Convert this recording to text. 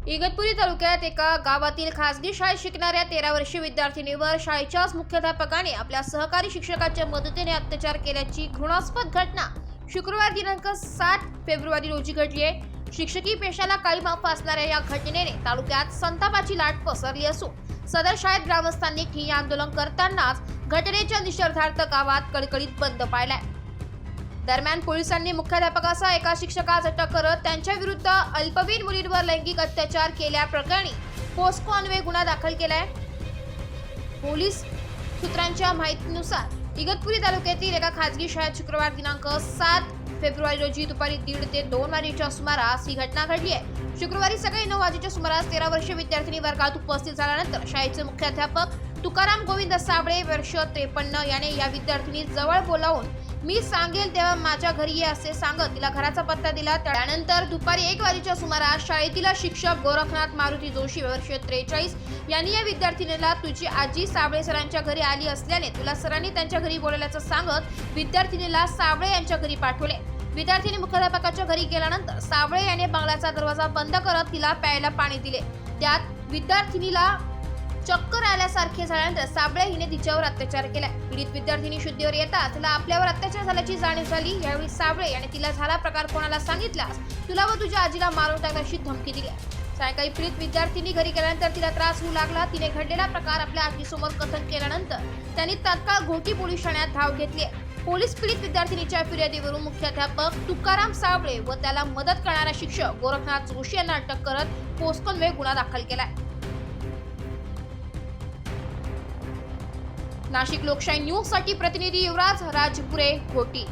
इगतपुरी तालुक्यात एका गावातील खासगी शाळेत शिकणाऱ्या 13 वर्षीय विद्यार्थिनीवर शाळेच्याच मुख्याध्यापकाने आपल्या सहकारी शिक्षकाच्या मदतीने अत्याचार केल्याची घृणास्पद घटना शुक्रवार दिनांक 7 फेब्रुवारी रोजी घडली आहे। शिक्षकी पेशाला काळीमा फासणाऱ्या या घटनेने तालुक्यात संतापाची लाट पसरली असून सदर शाळेत ग्रामस्थांनी ठिय्या आंदोलन करतानाच घटनेच्या निषेधार्थ गावात कडकडीत बंद पाळलाय। दरम्यान पोलिसांनी मुख्याध्यापकासह एका शिक्षकास अटक करत त्यांच्या विरुद्ध अल्पवयीन मुलींवर लैंगिक अत्याचार केल्याप्रकरणी पोस्को अन्वये गुन्हा दाखल केलाय। पोलीस सूत्रांच्या माहितीनुसार इगतपुरी तालुक्यातील एका खासगी शाळेत शुक्रवार दिनांक 7 फेब्रुवारी रोजी दुपारी 1:30 ते 2 वाजेच्या सुमारास ही घटना घडली आहे। शुक्रवारी सकाळी 9 वाजेच्या सुमारास 13 वर्षीय विद्यार्थिनी वर्गात उपस्थित झाल्यानंतर शाळेचे मुख्याध्यापक तुकाराम गोविंद साबळे वर्ष 53 याने या विद्यार्थिनी जवळ बोलावून मी सांगेल तेव्हा माझ्या घरी ये असे सांगत तिला घराचा पत्ता दिला। त्यानंतर दुपारी 1 वाजेच्या सुमारास शाळेतील शिक्षक गोरखनाथ मारुती जोशी वर्ष 43 यांनी या विद्यार्थिनीला तुझी आजी साबळे सरांच्या घरी आली असल्याने तुला सरांनी त्यांच्या घरी बोलवल्याचं सांगत विद्यार्थिनीला साबळे यांच्या घरी पाठवले। विद्यार्थिनी मुख्याध्यापकाच्या घरी गेल्यानंतर साबळे याने बंगल्याचा दरवाजा बंद करत तिला प्यायला पाणी दिले। त्यात विद्यार्थिनीला चक्कर आल्यासारखे झाल्यानंतर साबळे हिने तिच्यावर अत्याचार केला। पीडित विद्यार्थिनी शुद्धीवर येताच तिला आपल्यावर अत्याचार झाल्याची जाणीव झाली। यावेळी साबळे याने तिला झाला प्रकार कोणाला सांगितल्यास तुला व तुझ्या आजीला मारून टाकण्याची धमकी दिली। सायंकाळी पीडित विद्यार्थिनी घरी गेल्यानंतर तिला त्रास होऊ लागला। तिने घडलेला प्रकार आपल्या आजीसमोर कथन केल्यानंतर त्यांनी तात्काळ घोटी पोलीस ठाण्यात धाव घेतली। पोलीस पीडित विद्यार्थिनीच्या फिर्यादीवरून मुख्याध्यापक तुकाराम साबळे व त्याला मदत करणारा शिक्षक गोरखनाथ जोशी यांना अटक करत पोस्को अन्वये गुन्हा दाखल केलाय। नाशिक लोकशाही न्यूज साठी प्रतिनिधी युवराज राजपुरे घोटी।